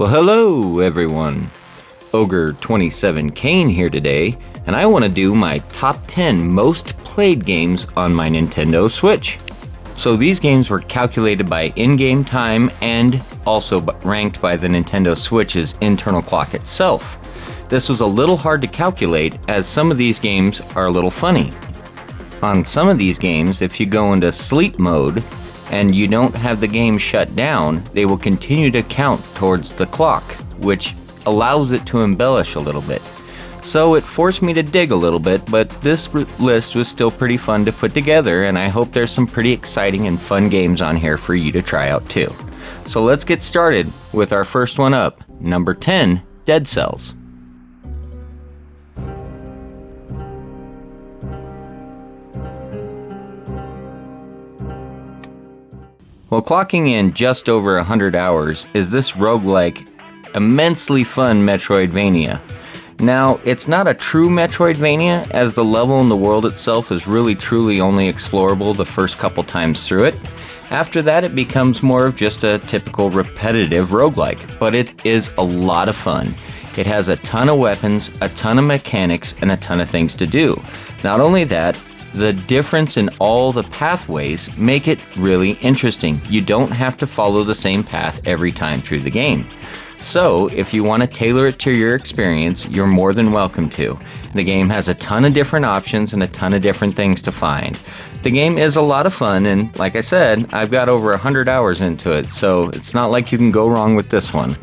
Well, hello everyone. Ogre27 Kane here today, and I want to do my top 10 most played games on my Nintendo Switch. So these games were calculated by in-game time and also ranked by the Nintendo Switch's internal clock itself. This was a little hard to calculate as some of these games are a little funny. On some of these games, if you go into sleep mode and you don't have the game shut down, they will continue to count towards the clock, which allows it to embellish a little bit. So it forced me to dig a little bit, but this list was still pretty fun to put together, and I hope there's some pretty exciting and fun games on here for you to try out too. So let's get started with our first one up, number 10, Dead Cells. Well, clocking in just over 100 hours is this roguelike, immensely fun Metroidvania. Now, it's not a true Metroidvania, as the level and the world itself is really truly only explorable the first couple times through it. After that, it becomes more of just a typical repetitive roguelike, but it is a lot of fun. It has a ton of weapons, a ton of mechanics, and a ton of things to do. Not only that, the difference in all the pathways make it really interesting. You don't have to follow the same path every time through the game. So, if you want to tailor it to your experience, you're more than welcome to. The game has a ton of different options and a ton of different things to find. The game is a lot of fun, and like I said, I've got over 100 hours into it, so it's not like you can go wrong with this one.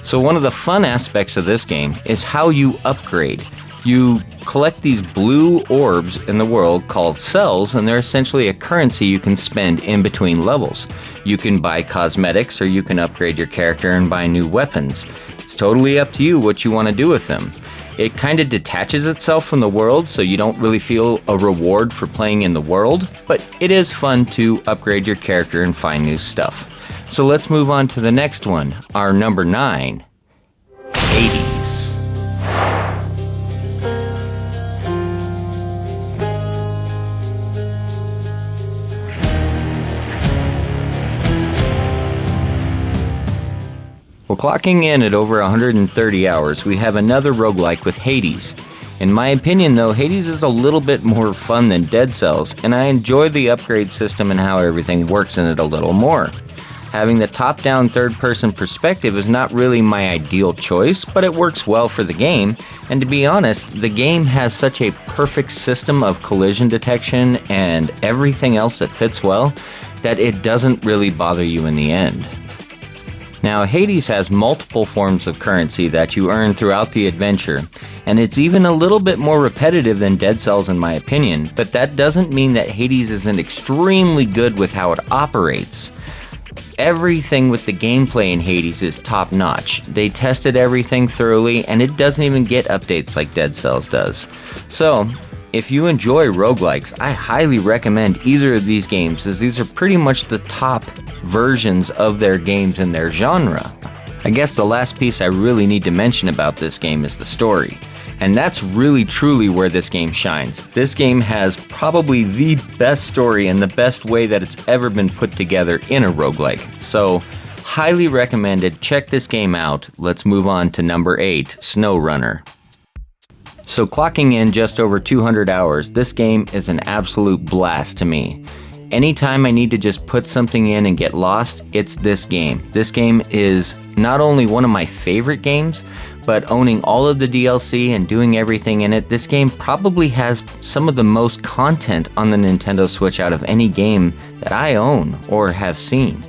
So one of the fun aspects of this game is how you upgrade. You collect these blue orbs in the world called cells, and they're essentially a currency you can spend in between levels. You can buy cosmetics, or you can upgrade your character and buy new weapons. It's totally up to you what you want to do with them. It kind of detaches itself from the world, so you don't really feel a reward for playing in the world, but it is fun to upgrade your character and find new stuff. So let's move on to the next one, our number 9, Hades. Well, clocking in at over 130 hours, we have another roguelike with Hades. In my opinion though, Hades is a little bit more fun than Dead Cells, and I enjoy the upgrade system and how everything works in it a little more. Having the top-down third-person perspective is not really my ideal choice, but it works well for the game, and to be honest, the game has such a perfect system of collision detection and everything else that fits well, that it doesn't really bother you in the end. Now, Hades has multiple forms of currency that you earn throughout the adventure, and it's even a little bit more repetitive than Dead Cells in my opinion, but that doesn't mean that Hades isn't extremely good with how it operates. Everything with the gameplay in Hades is top-notch. They tested everything thoroughly, and it doesn't even get updates like Dead Cells does. So, if you enjoy roguelikes, I highly recommend either of these games, as these are pretty much the top versions of their games in their genre. I guess the last piece I really need to mention about this game is the story. And that's really truly where this game shines. This game has probably the best story and the best way that it's ever been put together in a roguelike. So, highly recommended. Check this game out. Let's move on to number 8, Snowrunner. So clocking in just over 200 hours, this game is an absolute blast to me. Anytime I need to just put something in and get lost, it's this game. This game is not only one of my favorite games, but owning all of the DLC and doing everything in it, this game probably has some of the most content on the Nintendo Switch out of any game that I own or have seen.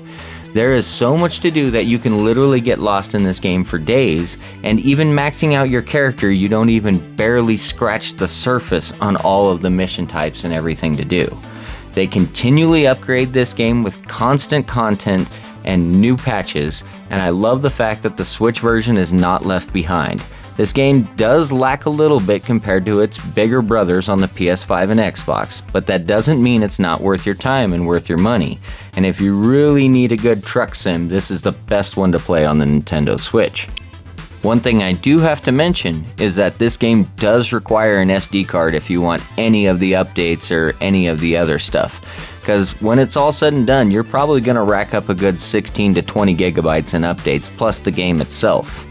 There is so much to do that you can literally get lost in this game for days, and even maxing out your character, you don't even barely scratch the surface on all of the mission types and everything to do. They continually upgrade this game with constant content and new patches, and I love the fact that the Switch version is not left behind. This game does lack a little bit compared to its bigger brothers on the PS5 and Xbox, but that doesn't mean it's not worth your time and worth your money. And if you really need a good truck sim, this is the best one to play on the Nintendo Switch. One thing I do have to mention is that this game does require an SD card if you want any of the updates or any of the other stuff. because when it's all said and done, you're probably going to rack up a good 16 to 20 gigabytes in updates, plus the game itself.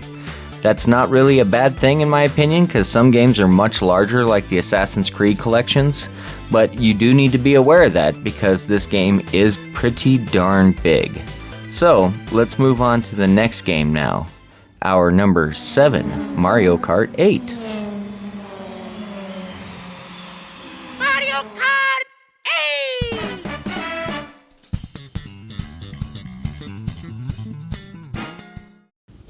That's not really a bad thing in my opinion, because some games are much larger like the Assassin's Creed collections, but you do need to be aware of that because this game is pretty darn big. So, let's move on to the next game now. Our number 7, Mario Kart 8. Mario Kart 8!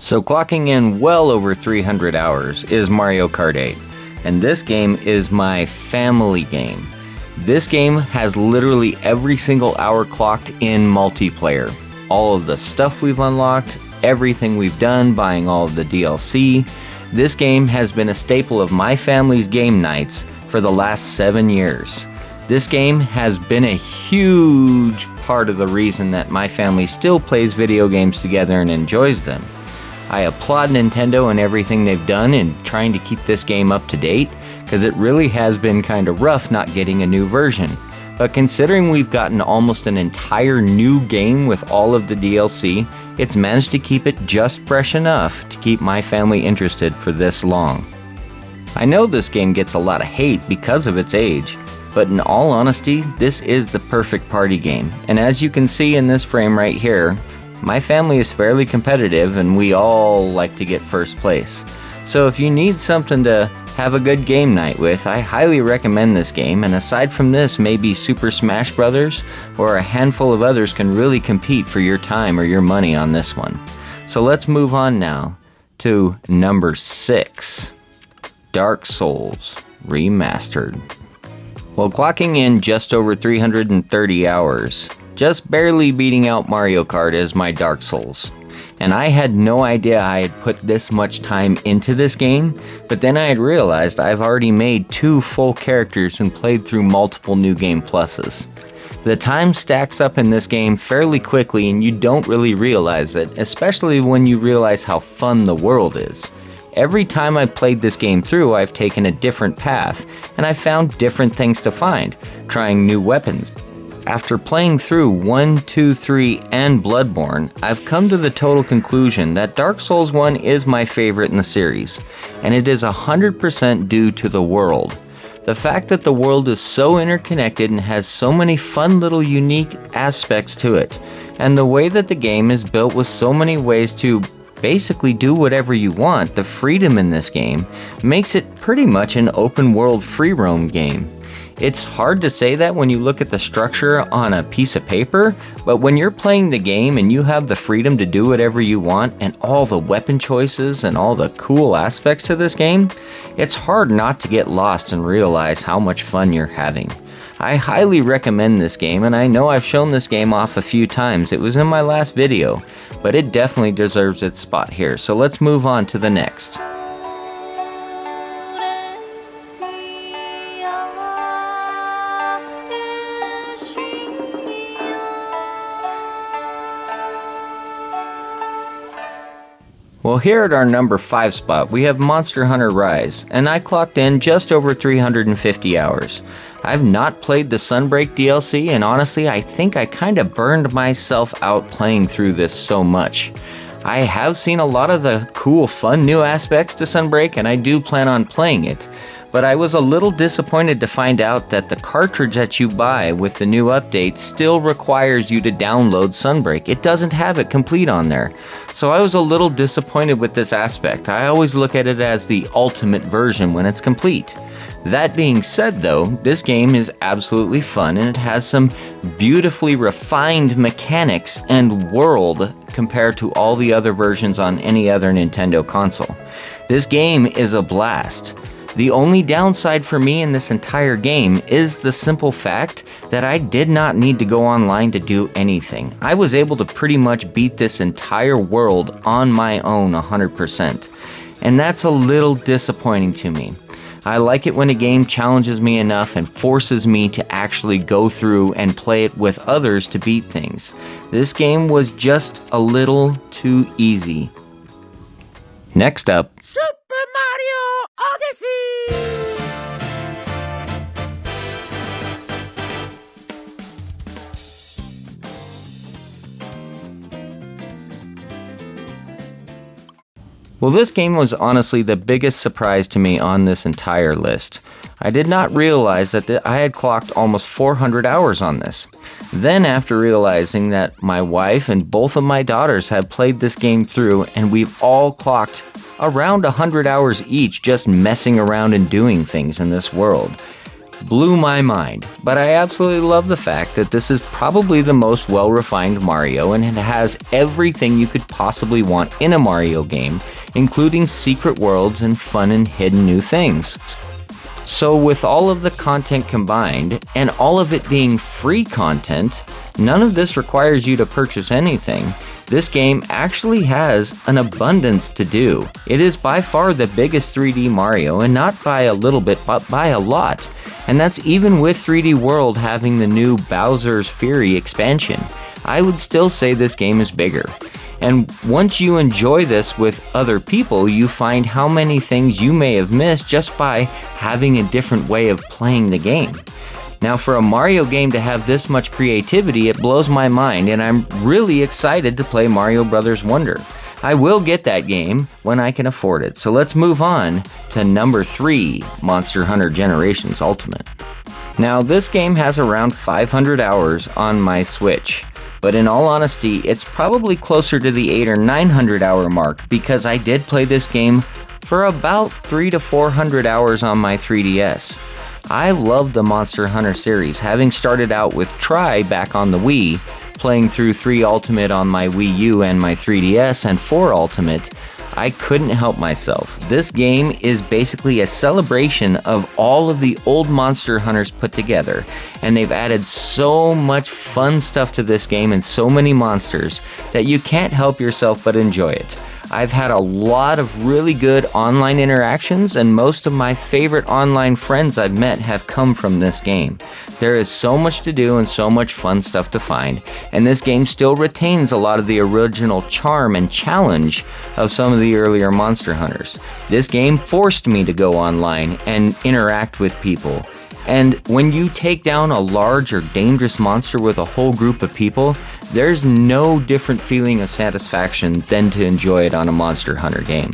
So clocking in well over 300 hours is Mario Kart 8, and this game is my family game. This game has literally every single hour clocked in multiplayer. All of the stuff we've unlocked, everything we've done, buying all of the DLC. This game has been a staple of my family's game nights for the last 7 years. This game has been a huge part of the reason that my family still plays video games together and enjoys them. I applaud Nintendo and everything they've done in trying to keep this game up to date, because it really has been kind of rough not getting a new version. But considering we've gotten almost an entire new game with all of the DLC, it's managed to keep it just fresh enough to keep my family interested for this long. I know this game gets a lot of hate because of its age, but in all honesty, this is the perfect party game. And as you can see in this frame right here, my family is fairly competitive and we all like to get first place. So if you need something to have a good game night with, I highly recommend this game, and aside from this, maybe Super Smash Bros. Or a handful of others can really compete for your time or your money on this one. So let's move on now to number 6, Dark Souls Remastered. Well, clocking in just over 330 hours, just barely beating out Mario Kart is my Dark Souls. And I had no idea I had put this much time into this game, but then I had realized I've already made 2 full characters and played through multiple New Game Pluses. The time stacks up in this game fairly quickly and you don't really realize it, especially when you realize how fun the world is. Every time I've played this game through, I've taken a different path, and I've found different things to find, trying new weapons. After playing through 1, 2, 3, and Bloodborne, I've come to the total conclusion that Dark Souls 1 is my favorite in the series, and it is 100% due to the world. The fact that the world is so interconnected and has so many fun little unique aspects to it, and the way that the game is built with so many ways to basically do whatever you want, the freedom in this game makes it pretty much an open world free roam game. It's hard to say that when you look at the structure on a piece of paper, but when you're playing the game and you have the freedom to do whatever you want and all the weapon choices and all the cool aspects to this game, it's hard not to get lost and realize how much fun you're having. I highly recommend this game, and I know I've shown this game off a few times. It was in my last video, but it definitely deserves its spot here. So let's move on to the next. Well, here at our number 5 spot, we have Monster Hunter Rise, and I clocked in just over 350 hours. I've not played the Sunbreak DLC, and honestly, I think I kinda burned myself out playing through this so much. I have seen a lot of the cool, fun new aspects to Sunbreak, and I do plan on playing it. But I was a little disappointed to find out that the cartridge that you buy with the new update still requires you to download Sunbreak. It doesn't have it complete on there. So I was a little disappointed with this aspect. I always look at it as the ultimate version when it's complete. That being said though, this game is absolutely fun and it has some beautifully refined mechanics and world compared to all the other versions on any other Nintendo console. This game is a blast. The only downside for me in this entire game is the simple fact that I did not need to go online to do anything. I was able to pretty much beat this entire world on my own 100%. And that's a little disappointing to me. I like it when a game challenges me enough and forces me to actually go through and play it with others to beat things. This game was just a little too easy. Next up, Super Mario Odyssey! Well, this game was honestly the biggest surprise to me on this entire list. I did not realize that I had clocked almost 400 hours on this. Then, after realizing that my wife and both of my daughters have played this game through, and we've all clocked around 100 hours each just messing around and doing things in this world, blew my mind. But I absolutely love the fact that this is probably the most well-refined Mario, and it has everything you could possibly want in a Mario game, including secret worlds and fun and hidden new things. So with all of the content combined, and all of it being free content, none of this requires you to purchase anything. This game actually has an abundance to do. It is by far the biggest 3D Mario, and not by a little bit, but by a lot. And that's even with 3D World having the new Bowser's Fury expansion. I would still say this game is bigger. And once you enjoy this with other people, you find how many things you may have missed just by having a different way of playing the game. Now, for a Mario game to have this much creativity, it blows my mind, and I'm really excited to play Mario Bros. Wonder. I will get that game when I can afford it. So let's move on to number 3, Monster Hunter Generations Ultimate. Now, this game has around 500 hours on my Switch. But in all honesty, it's probably closer to the 800 or 900 hour mark because I did play this game for about 300 to 400 hours on my 3DS. I love the Monster Hunter series, having started out with Tri back on the Wii, playing through 3 Ultimate on my Wii U and my 3DS, and 4 Ultimate. I couldn't help myself. This game is basically a celebration of all of the old Monster Hunters put together, and they've added so much fun stuff to this game and so many monsters that you can't help yourself but enjoy it. I've had a lot of really good online interactions, and most of my favorite online friends I've met have come from this game. There is so much to do and so much fun stuff to find, and this game still retains a lot of the original charm and challenge of some of the earlier Monster Hunters. This game forced me to go online and interact with people. And when you take down a large or dangerous monster with a whole group of people, there's no different feeling of satisfaction than to enjoy it on a Monster Hunter game.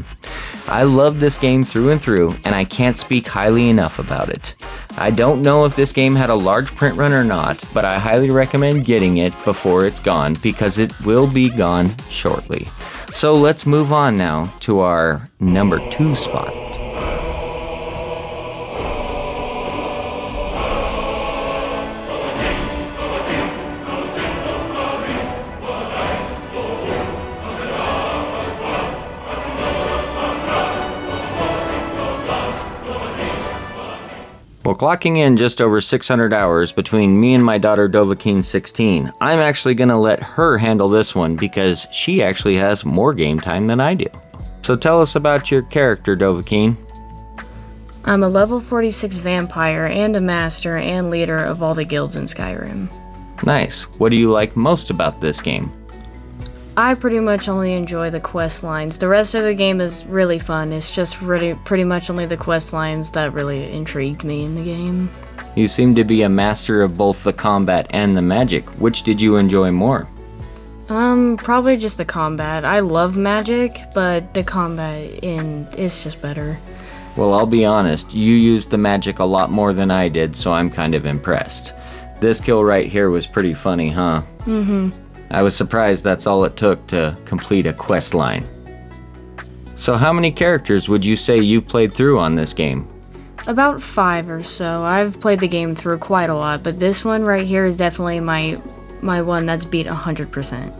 I love this game through and through, and I can't speak highly enough about it. I don't know if this game had a large print run or not, but I highly recommend getting it before it's gone, because it will be gone shortly. So let's move on now to our number 2 spot. Well, clocking in just over 600 hours between me and my daughter Dovahkiin 16, I'm actually going to let her handle this one because she actually has more game time than I do. So tell us about your character, Dovahkiin. I'm a level 46 vampire and a master and leader of all the guilds in Skyrim. Nice. What do you like most about this game? I pretty much only enjoy the quest lines. The rest of the game is really fun. It's just pretty much only the quest lines that really intrigued me in the game. You seem to be a master of both the combat and the magic. Which did you enjoy more? Probably just the combat. I love magic, but the combat is just better. Well, I'll be honest, you used the magic a lot more than I did, so I'm kind of impressed. This kill right here was pretty funny, huh? Mm-hmm. I was surprised that's all it took to complete a quest line. So how many characters would you say you played through on this game? About 5 or so. I've played the game through quite a lot, but this one right here is definitely my one that's beat 100%.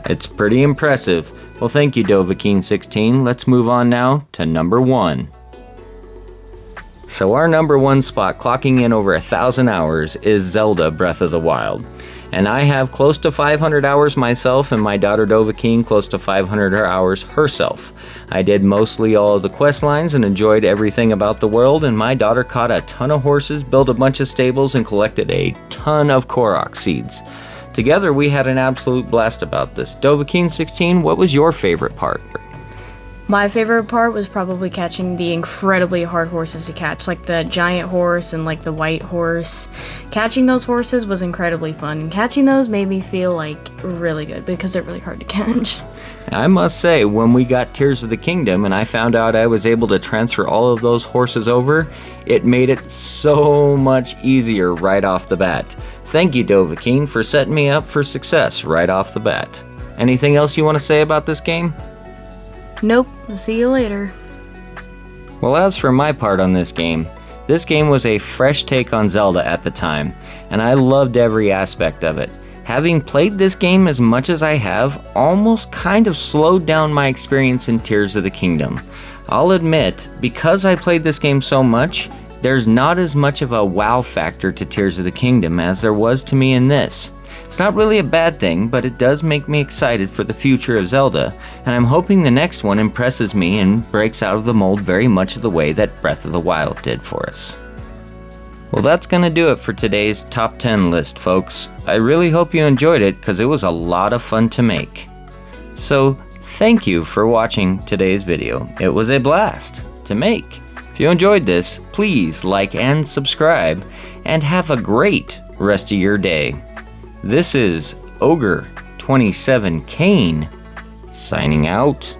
It's pretty impressive. Well, thank you, Dovahkiin 16. Let's move on now to number 1. So our number 1 spot, clocking in over 1,000 hours, is Zelda Breath of the Wild. And I have close to 500 hours myself, and my daughter Dovahkiin close to 500 hours herself. I did mostly all of the quest lines and enjoyed everything about the world, and my daughter caught a ton of horses, built a bunch of stables, and collected a ton of Korok seeds. Together we had an absolute blast about this. Dovahkiin 16, what was your favorite part? My favorite part was probably catching the incredibly hard horses to catch, like the giant horse and like the white horse. Catching those horses was incredibly fun. Catching those made me feel like really good because they're really hard to catch. I must say, when we got Tears of the Kingdom and I found out I was able to transfer all of those horses over, it made it so much easier right off the bat. Thank you, Dovahkiin, for setting me up for success right off the bat. Anything else you want to say about this game? Nope, I'll see you later. Well, as for my part on this game was a fresh take on Zelda at the time, and I loved every aspect of it. Having played this game as much as I have almost kind of slowed down my experience in Tears of the Kingdom. I'll admit, because I played this game so much, there's not as much of a wow factor to Tears of the Kingdom as there was to me in this. It's not really a bad thing, but it does make me excited for the future of Zelda, and I'm hoping the next one impresses me and breaks out of the mold very much the way that Breath of the Wild did for us. Well, that's gonna do it for today's top 10 list, folks. I really hope you enjoyed it because it was a lot of fun to make. So, thank you for watching today's video. It was a blast to make. If you enjoyed this, please like and subscribe, and have a great rest of your day. This is Ogre27Kane, signing out.